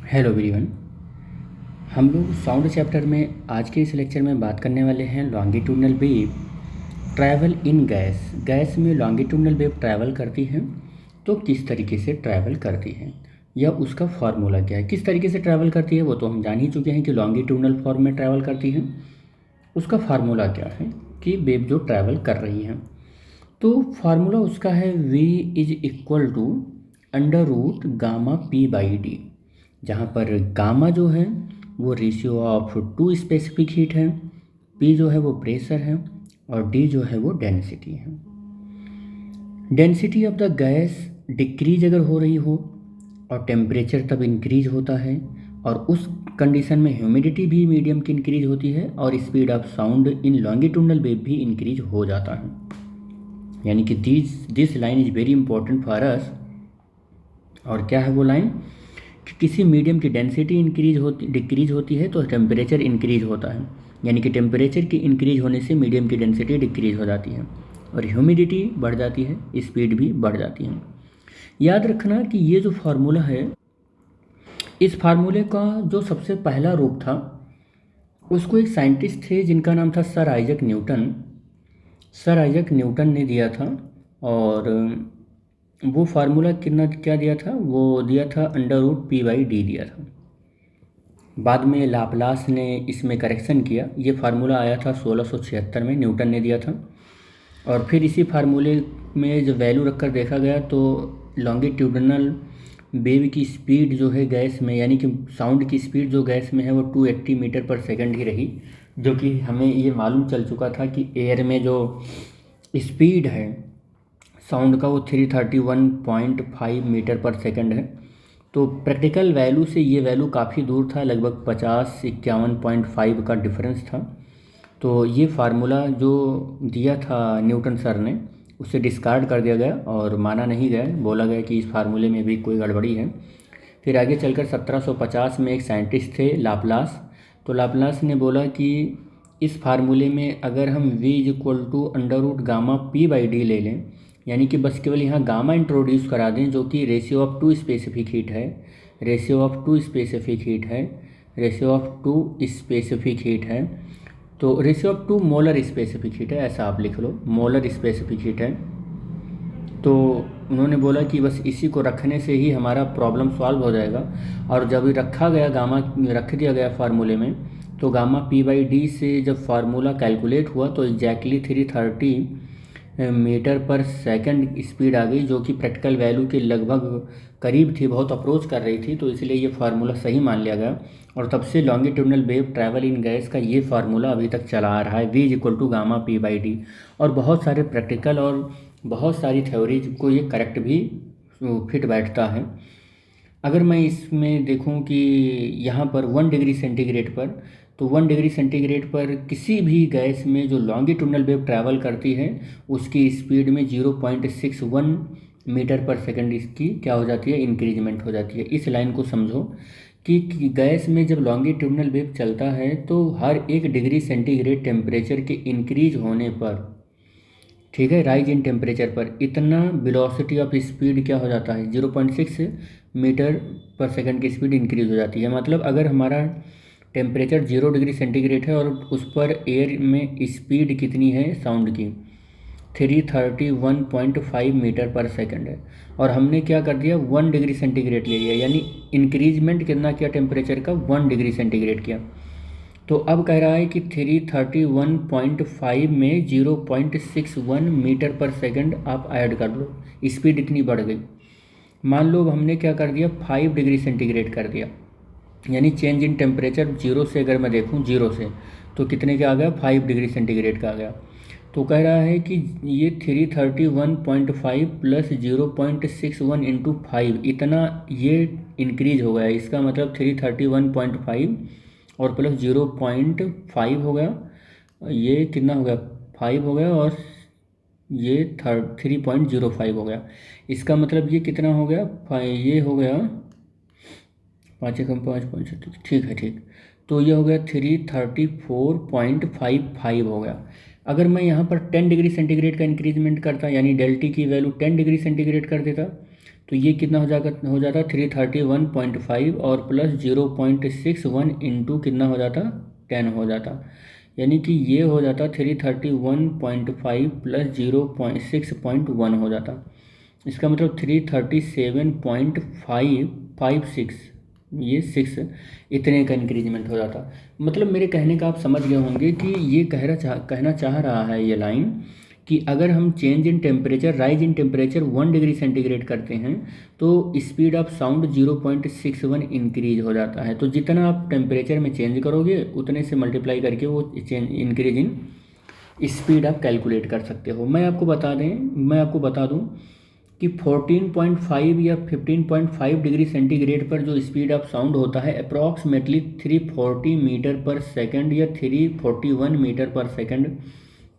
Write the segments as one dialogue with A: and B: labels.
A: Hello everyone. हम लोग sound chapter में आज के इस लेक्चर में बात करने वाले हैं longitudinal wave travel in gas. Gas में लॉन्गिट्यूडनल वेव ट्रैवल करती हैं तो किस तरीके से ट्रैवल करती हैं या उसका फार्मूला क्या है। किस तरीके से ट्रैवल करती है वो तो हम जान ही चुके हैं कि लॉन्गिट्यूडनल फॉर्म में ट्रैवल करती हैं। उसका फार्मूला क्या है कि वेव जो ट्रैवल कर रही हैं, तो फार्मूला उसका है v is equal to under root gamma P by D, जहाँ पर गामा जो है वो ratio of two specific heat है, पी जो है वो प्रेशर है और डी जो है वो डेंसिटी है। Density of the gas decrease अगर हो रही हो और टेम्परेचर तब इंक्रीज होता है, और उस कंडीशन में ह्यूमिडिटी भी मीडियम की इंक्रीज होती है और speed of sound in longitudinal wave भी इंक्रीज हो जाता है। यानी कि this line is very important for us. और क्या है वो लाइन कि किसी मीडियम की डेंसिटी डिक्रीज होती है तो टेम्परेचर इंक्रीज होता है, यानी कि टेम्परेचर की इंक्रीज होने से मीडियम की डेंसिटी डिक्रीज हो जाती है और ह्यूमिडिटी बढ़ जाती है, स्पीड भी बढ़ जाती है। याद रखना कि ये जो फार्मूला है, इस फार्मूले का जो सबसे पहला रूप था उसको एक साइंटिस्ट थे जिनका नाम था sir Isaac Newton. Sir Isaac Newton ने दिया था और वो फार्मूला कितना क्या दिया था, वो दिया था under root P by D दिया था। बाद में लाप्लास ने इसमें करेक्शन किया, ये फार्मूला आया था 1676 में, न्यूटन ने दिया था। और फिर इसी फार्मूले में जब वैल्यू रखकर देखा गया तो लॉन्गिट्यूडनल वेव की स्पीड जो है गैस में, यानी कि साउंड की स्पीड जो गैस में है वो 280 मीटर पर सेकंड ही रही, जो कि हमें ये मालूम चल चुका था कि एयर में जो स्पीड है साउंड का वो 331.5 मीटर पर सेकंड है। तो प्रैक्टिकल वैल्यू से ये वैल्यू काफ़ी दूर था, लगभग 50-51.5 का डिफरेंस था। तो ये फार्मूला जो दिया था न्यूटन सर ने उसे डिस्कार्ड कर दिया गया और माना नहीं गया, बोला गया कि इस फार्मूले में भी कोई गड़बड़ी है। फिर आगे चलकर 1750 में एक साइंटिस्ट थे लाप्लास, तो लाप्लास ने बोला कि इस फार्मूले में अगर हम v is equal to under root gamma P by D ले लें, यानी कि बस केवल यहाँ गामा इंट्रोड्यूस करा दें जो कि ratio of two specific heat है, ratio of two specific heat है, ratio of two specific heat है, तो ratio of two molar specific heat है, ऐसा आप लिख लो, मोलर स्पेसिफिक हीट है। तो उन्होंने बोला कि बस इसी को रखने से ही हमारा प्रॉब्लम सॉल्व हो जाएगा। और जब रखा गया गामा, रख दिया गया फार्मूले में, तो गामा पी बाई डी से जब फार्मूला कैलकुलेट हुआ तो एग्जैक्टली 330 मीटर पर सेकंड स्पीड आ गई, जो कि प्रैक्टिकल वैल्यू के लगभग करीब थी, बहुत अप्रोच कर रही थी। तो इसलिए ये फार्मूला सही मान लिया गया और तब से longitudinal wave travel in gas का ये फार्मूला अभी तक चला आ रहा है, v is equal to gamma P by D. और बहुत सारे प्रैक्टिकल और बहुत सारी थ्योरीज को ये करेक्ट भी फिट बैठता है। अगर मैं इसमें देखूं कि यहाँ पर 1 डिग्री सेंटीग्रेड पर, तो 1 डिग्री सेंटीग्रेड पर किसी भी गैस में जो लॉन्गिट्यूडनल वेव ट्रैवल करती है उसकी स्पीड में 0.61 मीटर पर सेकंड इसकी क्या हो जाती है, इंक्रीजमेंट हो जाती है। इस लाइन को समझो कि गैस में जब लॉन्गिट्यूडनल वेव चलता है तो हर 1 डिग्री सेंटीग्रेड टेम्परेचर के इंक्रीज होने पर, ठीक है, राइज इन टेम्परेचर पर इतना वेलोसिटी ऑफ स्पीड क्या हो जाता है, 0.6 मीटर पर सेकंड की स्पीड इंक्रीज हो जाती है। मतलब अगर हमारा टेम्परेचर 0 डिग्री सेंटीग्रेड है और उस पर एयर में स्पीड कितनी है साउंड की, 331.5 मीटर पर सेकंड है, और हमने क्या कर दिया 1 डिग्री सेंटीग्रेड ले लिया, यानी इंक्रीजमेंट कितना किया टेम्परेचर का, 1 डिग्री सेंटीग्रेड किया। तो अब कह रहा है कि 331.5 में 0.61 मीटर पर सेकंड आप ऐड कर लो, स्पीड इतनी बढ़ गई। मान लो हमने क्या कर दिया 5 डिग्री सेंटीग्रेड कर दिया, यानी चेंज इन टेम्परेचर जीरो से अगर मैं देखूं, जीरो से तो कितने का आ गया, 5 डिग्री सेंटीग्रेड का आ गया। तो कह रहा है कि ये 331.5 प्लस 0.61 इंटू 5 इतना ये इंक्रीज हो गया। इसका मतलब 331.5 और प्लस 0.5 हो गया, ये कितना हो गया 5 हो गया, और ये 3.05 हो गया। इसका मतलब ये कितना हो गया, ये हो गया 5 एकम 5, ठीक है, ठीक। तो ये हो गया 334.55 हो गया। अगर मैं यहाँ पर 10 डिग्री सेंटीग्रेड का इंक्रीजमेंट करता, यानी डेल्टी की वैल्यू 10 डिग्री सेंटीग्रेड कर देता, तो ये कितना हो जाता 331.5 और प्लस 0.61 इंटू कितना हो जाता 10 हो जाता, यानी कि ये हो जाता 331.5 प्लस 0.6.1 हो जाता। इसका मतलब 337.556, ये 6 इतने का इंक्रीजमेंट हो जाता। मतलब मेरे कहने का आप समझ गए होंगे कि ये कहना चाह रहा है ये लाइन कि अगर हम change in temperature, rise in temperature 1 degree centigrade करते हैं तो स्पीड ऑफ साउंड 0.61 इंक्रीज हो जाता है। तो जितना आप टेम्परेचर में चेंज करोगे उतने से मल्टीप्लाई करके वो चेंज इंक्रीज इन स्पीड आप कैलकुलेट कर सकते हो। मैं आपको बता दूं कि 14.5 या 15.5 डिग्री सेंटीग्रेड पर जो स्पीड ऑफ साउंड होता है अप्रॉक्सीमेटली 340 मीटर पर सेकंड या 341 मीटर पर सेकंड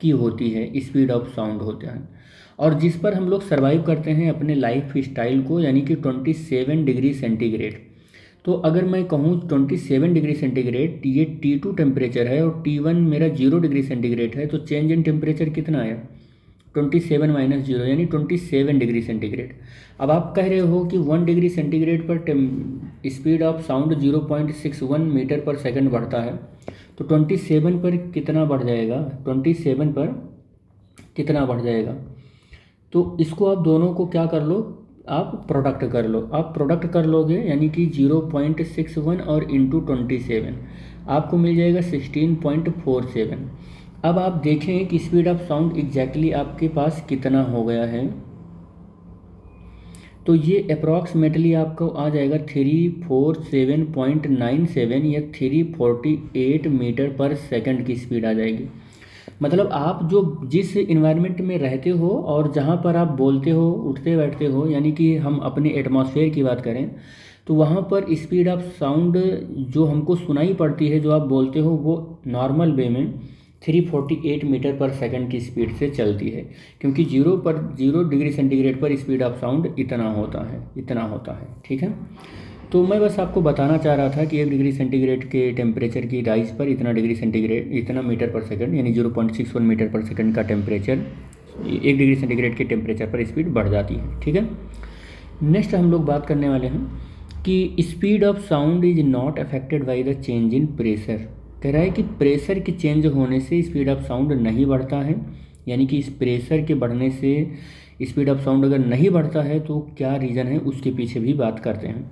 A: की होती है, स्पीड ऑफ साउंड होता है, और जिस पर हम लोग सर्वाइव करते हैं अपने लाइफ स्टाइल को, यानी कि 27 डिग्री सेंटीग्रेड। तो अगर मैं कहूँ 27 डिग्री सेंटीग्रेड ये T2 टेम्परेचर है और T1 मेरा 0 डिग्री सेंटीग्रेड है, तो चेंज इन टेम्परेचर कितना आया 27 माइनस 0 यानी 27 डिग्री सेंटीग्रेड। अब आप कह रहे हो कि 1 डिग्री सेंटीग्रेड पर स्पीड ऑफ साउंड 0.61 मीटर पर सेकंड बढ़ता है, तो 27 पर कितना बढ़ जाएगा, 27 पर कितना बढ़ जाएगा। तो इसको आप दोनों को क्या कर लो, आप प्रोडक्ट कर लो। आप प्रोडक्ट कर लोगे यानी कि 0.61 और इंटू 27 आपको मिल जाएगा 16.47। अब आप देखें कि स्पीड ऑफ साउंड एग्जैक्टली आपके पास कितना हो गया है, तो ये अप्रॉक्सीमेटली आपको आ जाएगा 347.97 या 348 मीटर पर सेकंड की स्पीड आ जाएगी। मतलब आप जो जिस इन्वायरमेंट में रहते हो और जहाँ पर आप बोलते हो उठते बैठते हो, यानी कि हम अपने एटमॉस्फेयर की बात करें तो वहाँ पर स्पीड ऑफ साउंड जो हमको सुनाई पड़ती है, जो आप बोलते हो, वो नॉर्मल वे में 348 मीटर पर सेकंड की स्पीड से चलती है, क्योंकि 0 डिग्री सेंटीग्रेड पर स्पीड ऑफ साउंड इतना होता है। ठीक है, तो मैं बस आपको बताना चाह रहा था कि 1 डिग्री सेंटीग्रेड के टेम्परेचर की राइज पर इतना मीटर पर सेकंड यानी 0.61 मीटर पर सेकंड का टेम्परेचर 1 डिग्री सेंटीग्रेड के टेम्परेचर पर स्पीड बढ़ जाती है। ठीक है, नेक्स्ट हम लोग बात करने वाले हैं कि speed of sound is not affected by the change in pressure. कह रहा है कि प्रेशर के चेंज होने से स्पीड ऑफ साउंड नहीं बढ़ता है, यानी कि इस प्रेशर के बढ़ने से स्पीड ऑफ साउंड अगर नहीं बढ़ता है तो क्या रीज़न है उसके पीछे भी बात करते हैं।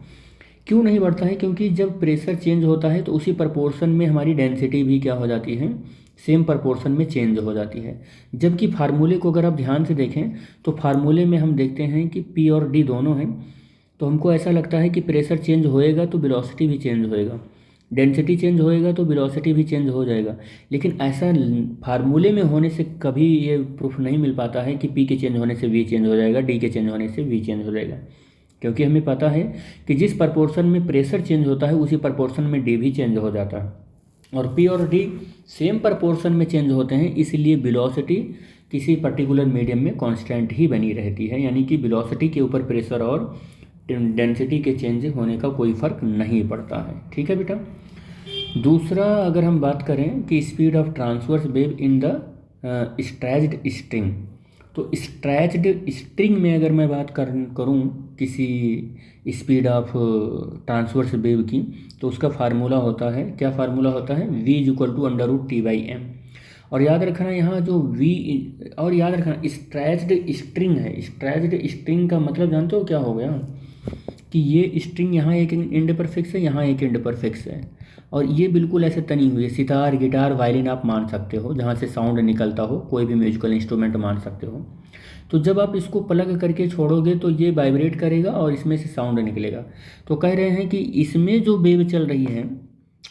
A: क्यों नहीं बढ़ता है, क्योंकि जब प्रेशर चेंज होता है तो उसी प्रपोर्शन में हमारी डेंसिटी भी क्या हो जाती है, सेम प्रपोर्शन में चेंज हो जाती है। जबकि फार्मूले को अगर आप ध्यान से देखें तो फार्मूले में हम देखते हैं कि P और D दोनों हैं, तो हमको ऐसा लगता है कि प्रेशर चेंज होएगा तो वेलोसिटी भी चेंज होएगा, डेंसिटी चेंज होएगा तो वेलोसिटी भी चेंज हो जाएगा। लेकिन ऐसा फार्मूले में होने से कभी ये प्रूफ नहीं मिल पाता है कि P के चेंज होने से V चेंज हो जाएगा, D के चेंज होने से V चेंज हो जाएगा, क्योंकि हमें पता है कि जिस प्रपोर्शन में प्रेशर चेंज होता है उसी प्रपोर्शन में D भी चेंज हो जाता है, और P और D सेम प्रपोर्शन में चेंज होते हैं, इसलिए वेलोसिटी किसी पर्टिकुलर मीडियम में कांस्टेंट ही बनी रहती है, यानी कि वेलोसिटी के ऊपर प्रेशर और डेंसिटी के चेंज होने का कोई फ़र्क नहीं पड़ता है। ठीक है बेटा। दूसरा अगर हम बात करें कि speed of transverse wave in the stretched string, तो स्ट्रेच्ड स्ट्रिंग में अगर मैं बात करूं किसी स्पीड ऑफ ट्रांसवर्स वेव की, तो उसका फार्मूला होता है, क्या फार्मूला होता है, v √T/m। और याद रखना यहाँ जो v, और याद रखना स्ट्रेच्ड स्ट्रिंग है, स्ट्रेच्ड स्ट्रिंग का मतलब जानते हो क्या हो गया कि ये स्ट्रिंग यहाँ एक एंड पर फिक्स है, यहाँ एक एंड पर फिक्स है, और ये बिल्कुल ऐसे तनी हुई है। सितार, गिटार, वायलिन आप मान सकते हो, जहाँ से साउंड निकलता हो, कोई भी म्यूजिकल इंस्ट्रूमेंट मान सकते हो। तो जब आप इसको प्लग करके छोड़ोगे तो ये वाइब्रेट करेगा और इसमें से साउंड निकलेगा। तो कह रहे हैं कि इसमें जो वेव चल रही है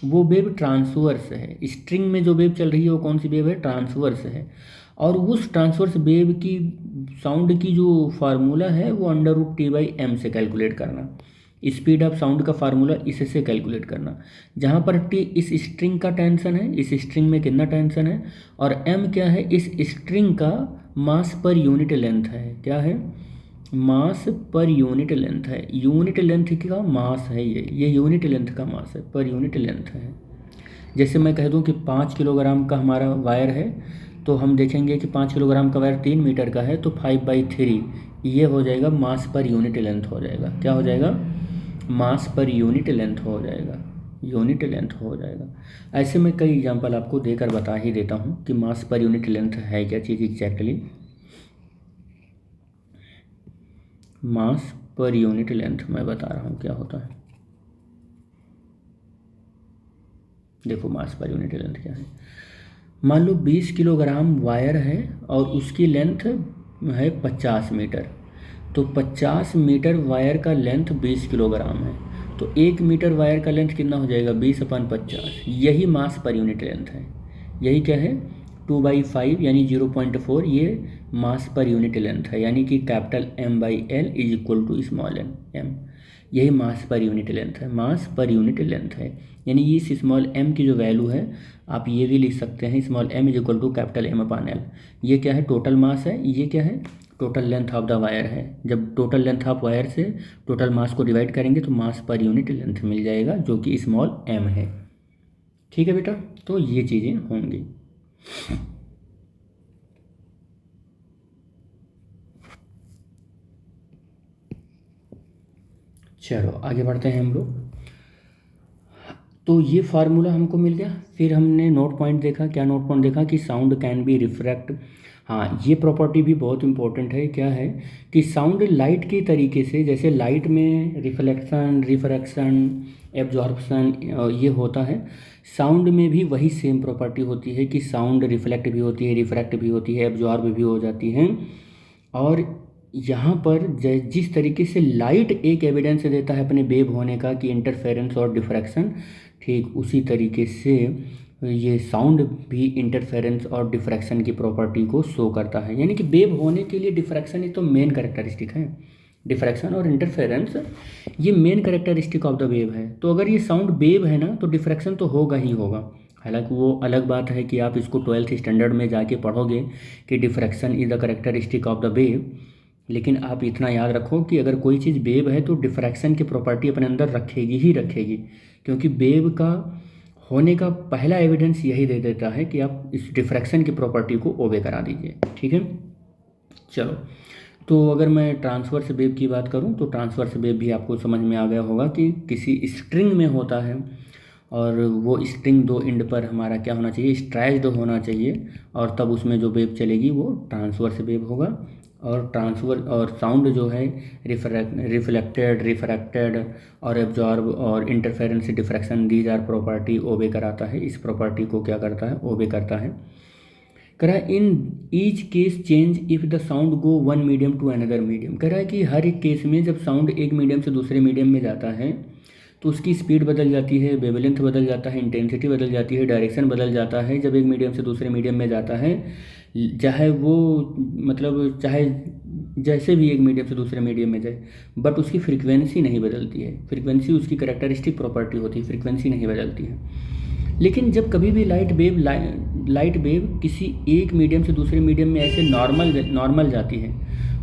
A: वो वेव ट्रांसवर्स है, स्ट्रिंग में जो वेव चल रही है वो कौन सी वेव है, ट्रांसवर्स है। और उस ट्रांसवर्स वेव की साउंड की जो फार्मूला है वो √T/m से कैलकुलेट करना, स्पीड ऑफ साउंड का फार्मूला इससे कैलकुलेट करना, जहाँ पर T इस स्ट्रिंग का टेंशन है, इस स्ट्रिंग में कितना टेंशन है, और M क्या है, इस स्ट्रिंग का मास पर यूनिट लेंथ है। क्या है, मास पर यूनिट लेंथ है, यूनिट लेंथ का मास है, ये यूनिट लेंथ का मास है, पर यूनिट लेंथ है। जैसे मैं कह दूं कि 5 किलोग्राम का हमारा वायर है, तो हम देखेंगे कि 5 किलोग्राम का वायर 3 मीटर का है, तो 5/3 ये हो जाएगा मास पर यूनिट लेंथ हो जाएगा। क्या हो जाएगा? मास पर यूनिट लेंथ हो जाएगा, यूनिट लेंथ हो जाएगा। ऐसे में कई एग्जांपल आपको देकर बता ही देता हूँ कि मास पर यूनिट लेंथ है क्या चीज़ एग्जैक्टली। मास पर यूनिट लेंथ मैं बता रहा हूँ क्या होता है। देखो मास पर यूनिट लेंथ क्या है। मान लो 20 किलोग्राम वायर है और उसकी लेंथ है 50 मीटर। तो 50 मीटर वायर का लेंथ 20 किलोग्राम है, तो 1 मीटर वायर का लेंथ कितना हो जाएगा? 20/50। यही मास पर यूनिट लेंथ है। यही क्या है? 2/5 यानी 0.4, ये मास पर यूनिट लेंथ है। यानी कि capital M/L is equal to small m। यही मास पर यूनिट लेंथ है, मास पर यूनिट लेंथ है। यानी इस स्मॉल m की जो वैल्यू है आप ये भी लिख सकते हैं, small m is equal to capital M/L। ये क्या है? टोटल मास है। ये क्या है? Total length of the wire है। जब टोटल लेंथ ऑफ वायर से टोटल मास को डिवाइड करेंगे तो मास पर यूनिट लेंथ मिल जाएगा, जो कि स्मॉल m है। ठीक है बेटा, तो ये चीज़ें होंगी। चलो आगे बढ़ते हैं हम लोग। तो ये फार्मूला हमको मिल गया। फिर हमने नोट पॉइंट देखा। क्या नोट पॉइंट देखा? कि साउंड कैन बी रिफ्रैक्ट। हाँ, ये प्रॉपर्टी भी बहुत इंपॉर्टेंट है। क्या है? कि साउंड लाइट के तरीके से, जैसे लाइट में रिफ्लेक्शन, रिफ्रैक्शन, एब्जॉर्प्शन ये होता है, साउंड में भी वही सेम प्रॉपर्टी होती है कि साउंड रिफ्लेक्ट भी होती है, रिफ्रैक्ट भी होती है, एब्जॉर्ब भी हो जाती है। और यहाँ पर जिस तरीके से लाइट एक एविडेंस देता है अपने वेव होने का कि इंटरफेरेंस और डिफ्रैक्शन, ठीक उसी तरीके से ये साउंड भी इंटरफेरेंस और डिफ्रैक्शन की प्रॉपर्टी को शो करता है। यानी कि वेव होने के लिए डिफ्रैक्शन ही तो मेन कैरेक्टरिस्टिक है। डिफ्रैक्शन और इंटरफेरेंस ये main characteristic of the wave है। तो अगर ये साउंड वेव है ना, तो डिफ्रैक्शन तो होगा ही होगा। हालांकि वो अलग बात है कि आप इसको 12th स्टैंडर्ड में जाके पढ़ोगे कि diffraction is the characteristic of the wave. लेकिन आप इतना याद रखो कि अगर कोई चीज़ वेव है तो डिफ्रैक्शन की प्रॉपर्टी अपने अंदर रखेगी ही रखेगी, क्योंकि वेव का होने का पहला एविडेंस यही दे देता है कि आप इस डिफ्रैक्शन की प्रॉपर्टी को ओबे करा दीजिए। ठीक है, चलो। तो अगर मैं ट्रांसवर्स वेव की बात करूं तो ट्रांसवर्स वेव भी आपको समझ में आ गया होगा कि किसी स्ट्रिंग में होता है, और वो स्ट्रिंग दो एंड पर हमारा क्या होना चाहिए? स्ट्राइज्ड होना चाहिए, और तब उसमें जो वेव चलेगी वो ट्रांसवर्स वेव होगा। और ट्रांसफर और साउंड जो है रिफ्लेक्टेड, रिफ्रैक्टेड और एब्जॉर्ब और interference, diffraction, these are property obey कराता है। इस प्रॉपर्टी को क्या करता है? ओबे करता है। कह रहा है in each case change if the sound go one medium to another medium. कह रहा है कि हर एक केस में जब साउंड एक मीडियम से दूसरे मीडियम में जाता है तो उसकी स्पीड बदल जाती है, वेवलेंथ बदल जाता है, इंटेंसिटी बदल जाती है, डायरेक्शन बदल जाता है जब एक मीडियम से दूसरे मीडियम में जाता है। चाहे वो मतलब चाहे जैसे भी एक मीडियम से दूसरे मीडियम में जाए, बट उसकी फ्रीक्वेंसी नहीं बदलती है। फ्रीक्वेंसी उसकी कैरेक्टरिस्टिक प्रॉपर्टी होती है, फ्रीक्वेंसी नहीं बदलती है। लेकिन जब कभी भी लाइट वेव किसी एक मीडियम से दूसरे मीडियम में ऐसे नॉर्मल जाती है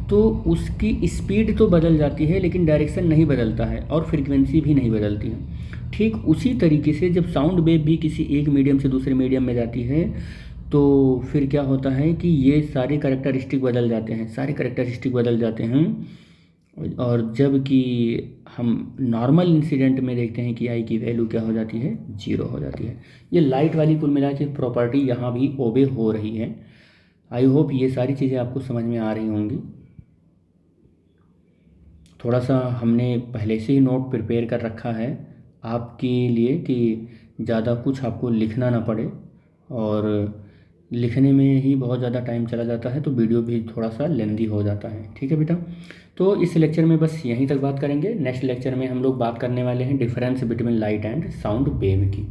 A: तो उसकी स्पीड तो बदल जाती है लेकिन डायरेक्शन नहीं बदलता है और फ्रीक्वेंसी भी नहीं बदलती है। ठीक उसी तरीके से जब साउंड वेव भी किसी एक मीडियम से दूसरे मीडियम में जाती है तो फिर क्या होता है कि ये सारे कैरेक्टरिस्टिक बदल जाते हैं, सारे कैरेक्टरिस्टिक बदल जाते हैं। और जब कि हम नॉर्मल इंसिडेंट में देखते हैं कि आई की वैल्यू क्या हो जाती है? 0 हो जाती है। ये लाइट वाली कुल मिला के प्रॉपर्टी यहाँ भी ओबे हो रही है। आई होप ये सारी चीज़ें आपको समझ में आ रही होंगी। थोड़ा सा हमने पहले से ही नोट प्रिपेयर कर रखा है आपके लिए कि ज़्यादा कुछ आपको लिखना ना पड़े, और लिखने में ही बहुत ज़्यादा टाइम चला जाता है तो वीडियो भी थोड़ा सा लेंदी हो जाता है। ठीक है बेटा, तो इस लेक्चर में बस यहीं तक बात करेंगे। नेक्स्ट लेक्चर में हम लोग बात करने वाले हैं difference between light and sound wave की।